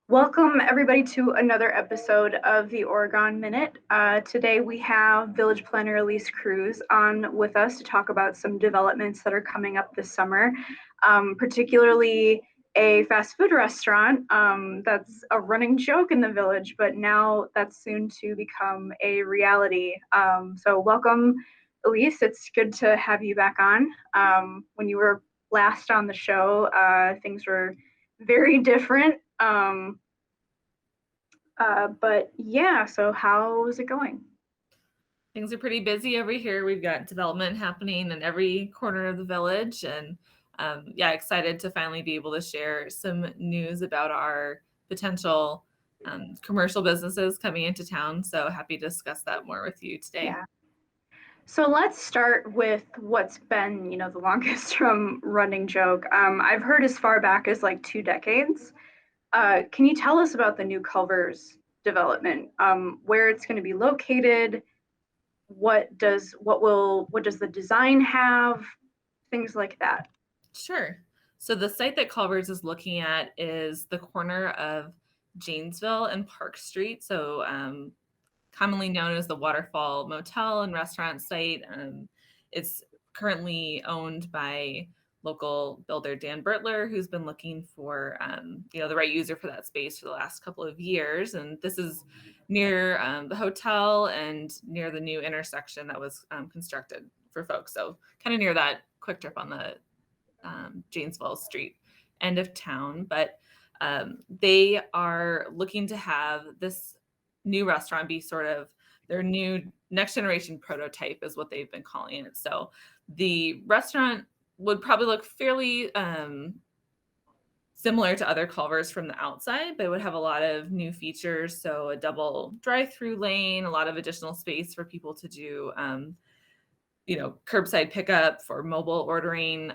Welcome, everybody, to another episode of the Oregon Minute. Today, we have Village Planner Elise Cruz on with us to talk about some developments that are coming up this summer, particularly a fast food restaurant that's a running joke in the village, but now that's soon to become a reality. So, welcome, Elise. It's good to have you back on. When you were last on the show, things were very different. But yeah, so how's it going? Things are pretty busy over here. We've got development happening in every corner of the village, and excited to finally be able to share some news about our potential commercial businesses coming into town. So happy to discuss that more with you today. Yeah. So let's start with what's been, the longest from running joke. I've heard as far back as like 2 decades. Can you tell us about the new Culvers development? Where it's going to be located? What does the design have? Things like that. Sure. So the site that Culvers is looking at is the corner of Janesville and Park Street. So commonly known as the Waterfall Motel and Restaurant site. It's currently owned by local builder Dan Bertler, who's been looking for the right user for that space for the last couple of years. And this is near the hotel and near the new intersection that was constructed for folks. So kind of near that quick trip on the Janesville Street end of town. But they are looking to have this new restaurant be sort of their new next generation prototype is what they've been calling it. So the restaurant would probably look fairly similar to other Culvers from the outside, but it would have a lot of new features. So a double drive-through lane, a lot of additional space for people to do curbside pickup for mobile ordering,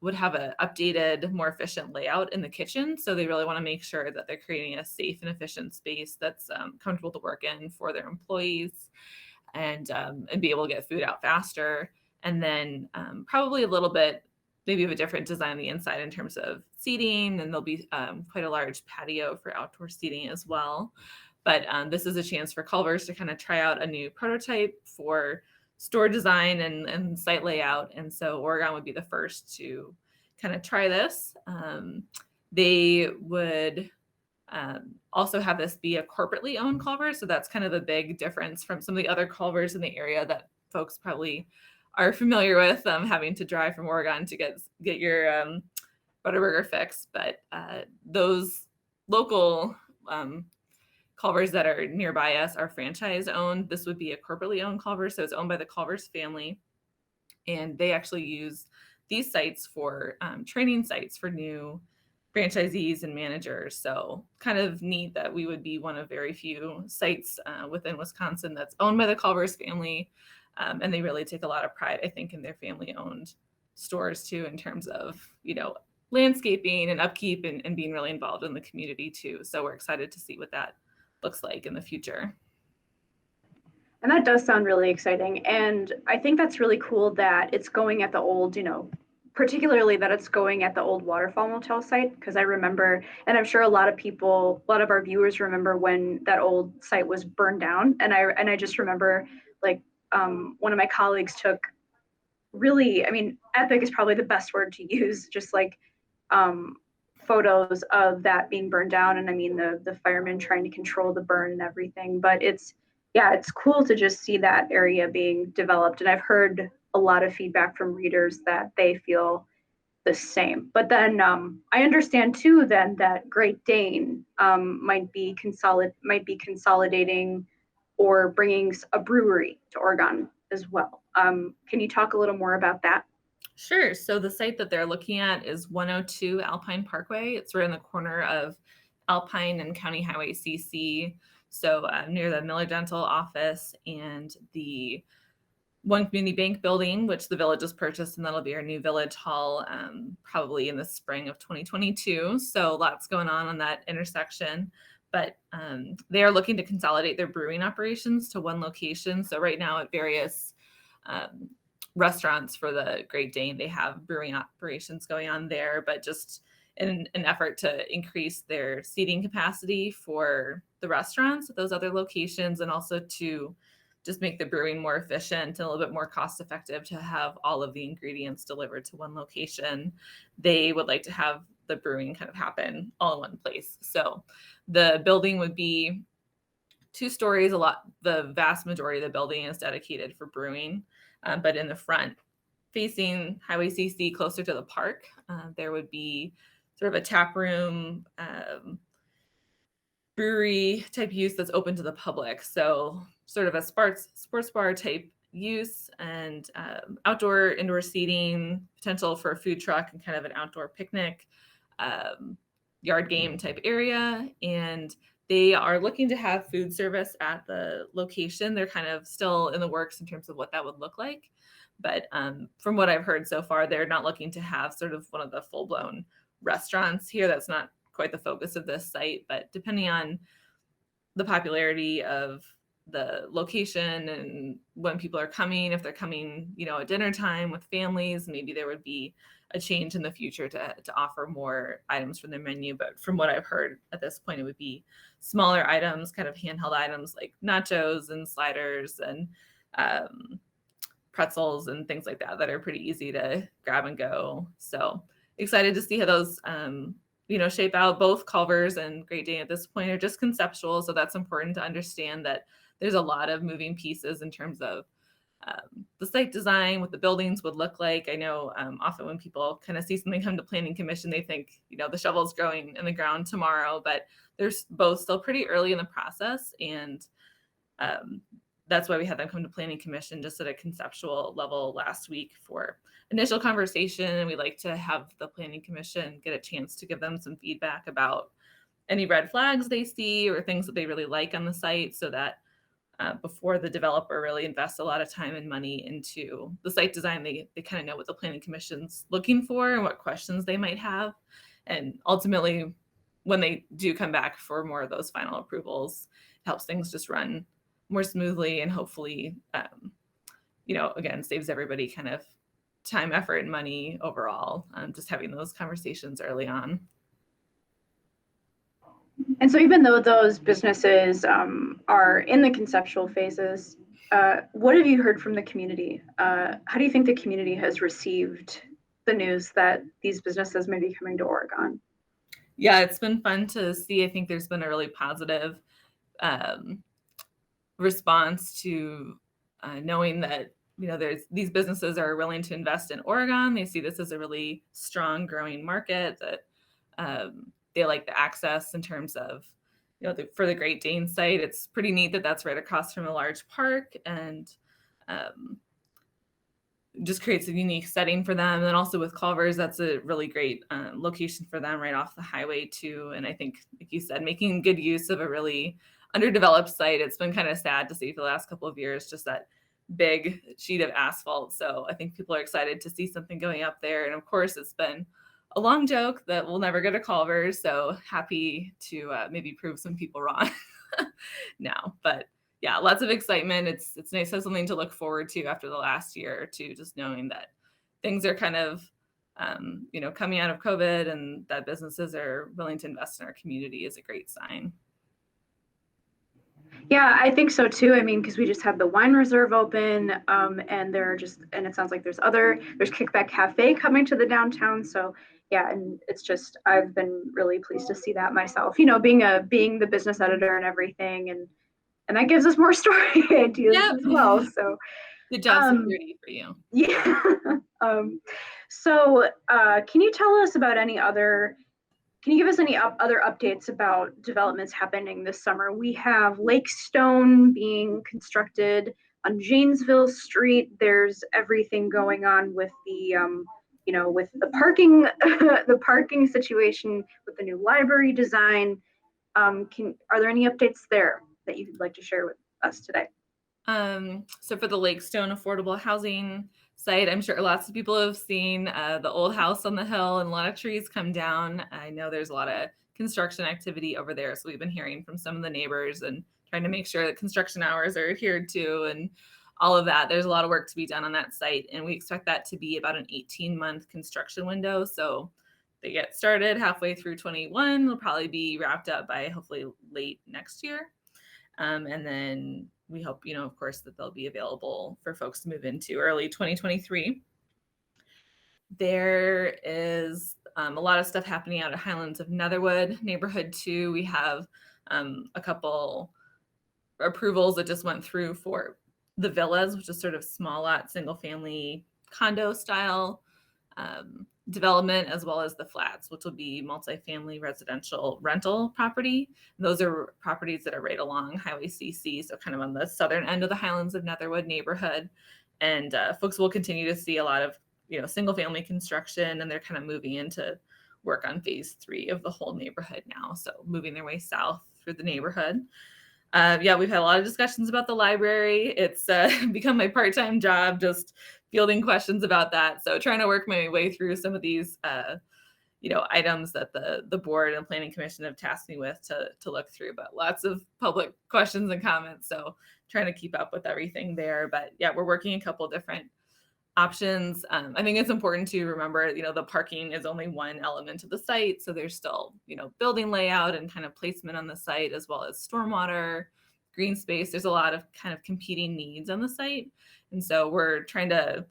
would have an updated, more efficient layout in the kitchen. So they really want to make sure that they're creating a safe and efficient space that's comfortable to work in for their employees and be able to get food out faster. And then probably a little bit maybe of a different design on the inside in terms of seating, and there'll be quite a large patio for outdoor seating as well. But this is a chance for Culvers to kind of try out a new prototype for store design and site layout. And so Oregon would be the first to kind of try this. They would also have this be a corporately owned Culvers. So that's kind of a big difference from some of the other Culvers in the area that folks probably are familiar with, having to drive from Oregon to get your Butterburger fix. But those local Culvers that are nearby us are franchise owned. This would be a corporately owned Culvers, so it's owned by the Culvers family, and they actually use these sites for training sites for new franchisees and managers. So kind of neat that we would be one of very few sites within Wisconsin that's owned by the Culvers family, and they really take a lot of pride, I think, in their family-owned stores too, in terms of landscaping and upkeep and being really involved in the community too. So we're excited to see what that looks like in the future. And that does sound really exciting. And I think that's really cool that it's going at the old, particularly that it's going at the old Waterfall Motel site. Because I remember, and I'm sure a lot of our viewers remember when that old site was burned down. And I just remember like one of my colleagues took really, I mean, epic is probably the best word to use, just like um, photos of that being burned down. And I mean, the firemen trying to control the burn and everything. But it's cool to just see that area being developed. And I've heard a lot of feedback from readers that they feel the same. But then I understand too then that Great Dane might be consolidating or bringing a brewery to Oregon as well. Can you talk a little more about that? Sure. So the site that they're looking at is 102 Alpine Parkway. It's right in the corner of Alpine and County Highway CC. So near the Miller Dental office and the One Community Bank building, which the village has purchased, and that'll be our new village hall probably in the spring of 2022. So lots going on that intersection. But they are looking to consolidate their brewing operations to one location. So right now at various restaurants for the Great Dane, they have brewing operations going on there, but just in an effort to increase their seating capacity for the restaurants at those other locations, and also to just make the brewing more efficient and a little bit more cost effective to have all of the ingredients delivered to one location. They would like to have the brewing kind of happen all in one place. So the building would be 2 stories. The vast majority of the building is dedicated for brewing, but in the front, facing Highway CC, closer to the park, there would be sort of a tap room, brewery type use that's open to the public. So sort of a sports bar type use, and indoor seating, potential for a food truck and kind of an outdoor picnic, yard game type area. And they are looking to have food service at the location. They're kind of still in the works in terms of what that would look like. But from what I've heard so far, they're not looking to have sort of one of the full-blown restaurants here. That's not quite the focus of this site, but depending on the popularity of the location and when people are coming, if they're coming, at dinner time with families, maybe there would be a change in the future to offer more items from their menu. But from what I've heard at this point, it would be smaller items, kind of handheld items like nachos and sliders and pretzels and things like that are pretty easy to grab and go. So excited to see how those shape out. Both Culvers and Great Dane at this point are just conceptual, so that's important to understand that there's a lot of moving pieces in terms of the site design, what the buildings would look like. I know often when people kind of see something come to Planning Commission, they think, the shovel's growing in the ground tomorrow, but there's both still pretty early in the process. And that's why we had them come to Planning Commission just at a conceptual level last week for initial conversation. And we like to have the Planning Commission get a chance to give them some feedback about any red flags they see or things that they really like on the site, so that before the developer really invests a lot of time and money into the site design, they kind of know what the Planning Commission's looking for and what questions they might have. And ultimately, when they do come back for more of those final approvals, it helps things just run more smoothly, and hopefully, again, saves everybody kind of time, effort, and money overall, just having those conversations early on. And so even though those businesses are in the conceptual phases, what have you heard from the community? How do you think the community has received the news that these businesses may be coming to Oregon? Yeah, it's been fun to see. I think there's been a really positive response to knowing that there's these businesses are willing to invest in Oregon. They see this as a really strong, growing market, that they like the access in terms of for the Great Dane site. It's pretty neat that that's right across from a large park, and just creates a unique setting for them. And also with Culvers, that's a really great location for them right off the highway too. And I think, like you said, making good use of a really underdeveloped site. It's been kind of sad to see for the last couple of years, just that big sheet of asphalt. So I think people are excited to see something going up there. And of course, it's been a long joke that we'll never go to Culvers. So happy to maybe prove some people wrong now. But yeah, lots of excitement. It's nice to have something to look forward to after the last year or two, just knowing that things are kind of, coming out of COVID, and that businesses are willing to invest in our community is a great sign. Yeah, I think so too. I mean, because we just had the wine reserve open, and and it sounds like there's Kickback Cafe coming to the downtown. So yeah, and it's just, I've been really pleased to see that myself. Being the business editor and everything, and that gives us more story ideas as well. So good job security for you. Yeah. Can you tell us about can you give us any other updates about developments happening this summer? We have Lake Stone being constructed on Janesville Street. There's everything going on with with the parking, the parking situation, with the new library design. Are there any updates there that you'd like to share with us today? So for the Lake Stone affordable housing site, I'm sure lots of people have seen the old house on the hill, and a lot of trees come down. I know there's a lot of construction activity over there. So we've been hearing from some of the neighbors and trying to make sure that construction hours are adhered to and all of that. There's a lot of work to be done on that site. And we expect that to be about an 18-month construction window. So they get started halfway through 21. They'll probably be wrapped up by hopefully late next year. And then we hope, of course, that they'll be available for folks to move into early 2023. There is a lot of stuff happening out at Highlands of Netherwood neighborhood too. We have a couple approvals that just went through for the villas, which is sort of small lot, single family condo style development, as well as the flats, which will be multifamily residential rental property. And those are properties that are right along Highway CC, so kind of on the southern end of the Highlands of Netherwood neighborhood. And folks will continue to see a lot of single family construction, and they're kind of moving into work on phase 3 of the whole neighborhood now. So moving their way south through the neighborhood. We've had a lot of discussions about the library. It's become my part-time job, just fielding questions about that. So trying to work my way through some of these, items that the board and planning commission have tasked me with to look through, but lots of public questions and comments. So trying to keep up with everything there. But yeah, we're working a couple different options. I think it's important to remember, the parking is only one element of the site. So there's still, building layout and kind of placement on the site, as well as stormwater, green space. There's a lot of kind of competing needs on the site. And so we're trying to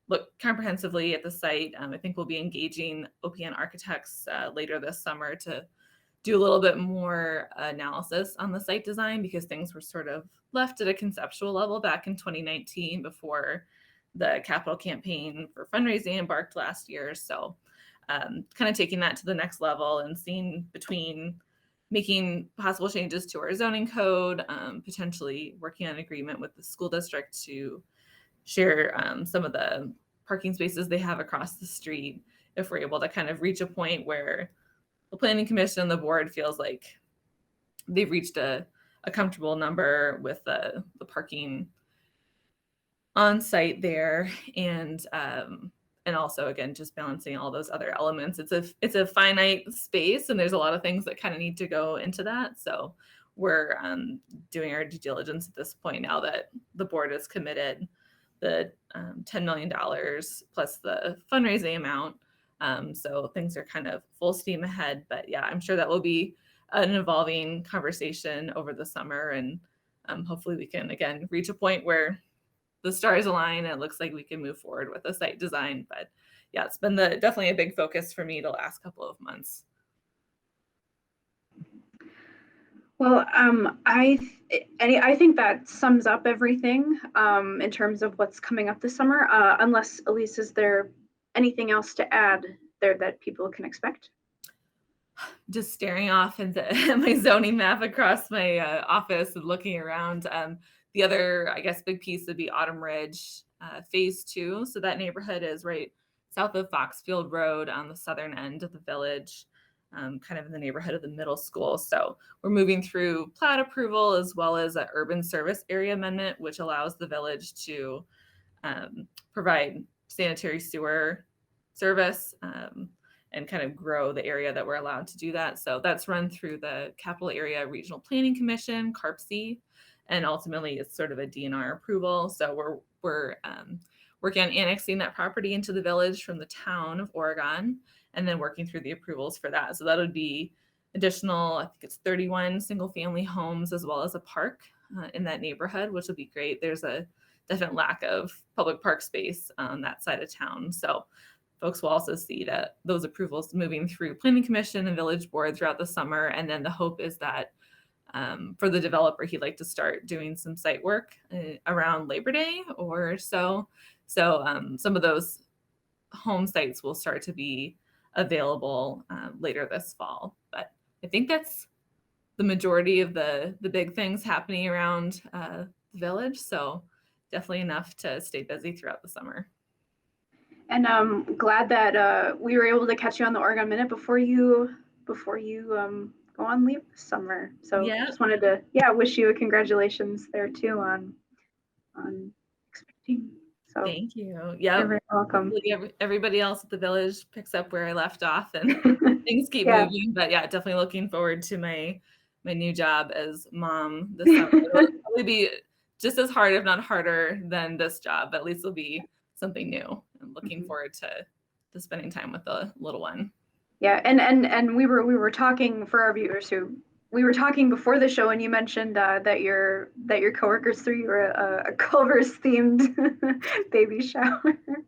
look comprehensively at the site. I think we'll be engaging OPN architects later this summer to do a little bit more analysis on the site design, because things were sort of left at a conceptual level back in 2019 before the capital campaign for fundraising embarked last year. So kind of taking that to the next level and seeing between making possible changes to our zoning code, potentially working on agreement with the school district to share some of the parking spaces they have across the street, if we're able to kind of reach a point where the planning commission and the board feels like they've reached a comfortable number with the parking on site there, and also again just balancing all those other elements. It's a finite space, and there's a lot of things that kind of need to go into that. So we're doing our due diligence at this point now that the board has committed the $10 million plus the fundraising amount. So things are kind of full steam ahead. But yeah, I'm sure that will be an evolving conversation over the summer, and hopefully we can again reach a point where the stars align and it looks like we can move forward with the site design. But yeah, it's been definitely a big focus for me the last couple of months. Well, I think that sums up everything in terms of what's coming up this summer. Unless, Elise, is there anything else to add there that people can expect? Just staring off into my zoning map across my office and looking around. The other, I guess, big piece would be Autumn Ridge phase 2. So that neighborhood is right south of Foxfield Road on the southern end of the village, kind of in the neighborhood of the middle school. So we're moving through plat approval, as well as an urban service area amendment, which allows the village to provide sanitary sewer service and kind of grow the area that we're allowed to do that. So that's run through the Capital Area Regional Planning Commission, CARPC, and ultimately it's sort of a DNR approval. So we're working on annexing that property into the village from the town of Oregon, and then working through the approvals for that. So that would be additional, I think it's 31 single family homes, as well as a park in that neighborhood, which would be great. There's a definite lack of public park space on that side of town. So folks will also see that those approvals moving through planning commission and village board throughout the summer. And then the hope is that for the developer, he'd like to start doing some site work around Labor Day or so. So some of those home sites will start to be available later this fall. But I think that's the majority of the big things happening around the village. So definitely enough to stay busy throughout the summer. And I'm glad that we were able to catch you on the Oregon Minute before you go on leave this summer. So yeah. Just wanted to wish you a congratulations there too on expecting. So thank you. Yeah, you're very welcome. Everybody else at the village picks up where I left off, and things keep moving. But yeah, definitely looking forward to my new job as mom this summer. It'll probably be just as hard, if not harder, than this job, but at least it'll be something new. I'm looking forward to spending time with the little one. Yeah, and we were talking for our viewers who we were talking before the show, and you mentioned that your coworkers threw you a Culvers themed baby shower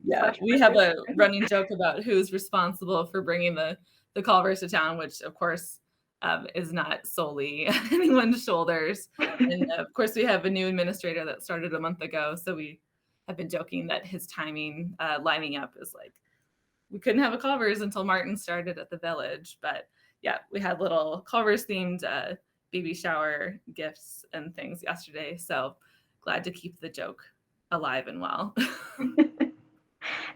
Yeah, slash we have birthday a party. running joke about who's responsible for bringing the Culvers to town, which of course is not solely anyone's shoulders. And of course, we have a new administrator that started a month ago, so we have been joking that his timing lining up is like we couldn't have a Culvers until Martin started at the village. But yeah, we had little Culvers themed baby shower gifts and things yesterday. So glad to keep the joke alive and well.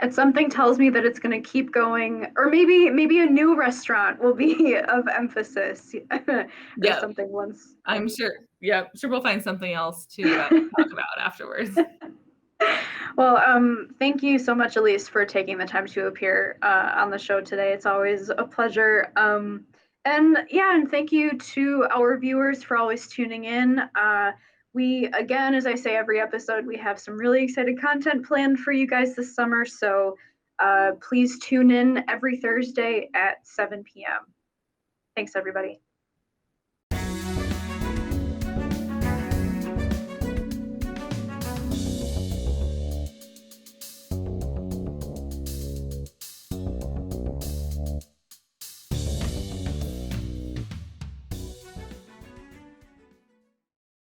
And something tells me that it's going to keep going, or maybe a new restaurant will be of emphasis, or Yeah, something once I'm once. sure. Yeah, sure we'll find something else to talk about afterwards. Well, thank you so much, Elise, for taking the time to appear on the show today. It's always a pleasure. And yeah, and thank you to our viewers for always tuning in. We, again, as I say every episode, we have some really excited content planned for you guys this summer. So please tune in every Thursday at 7 p.m. Thanks, everybody.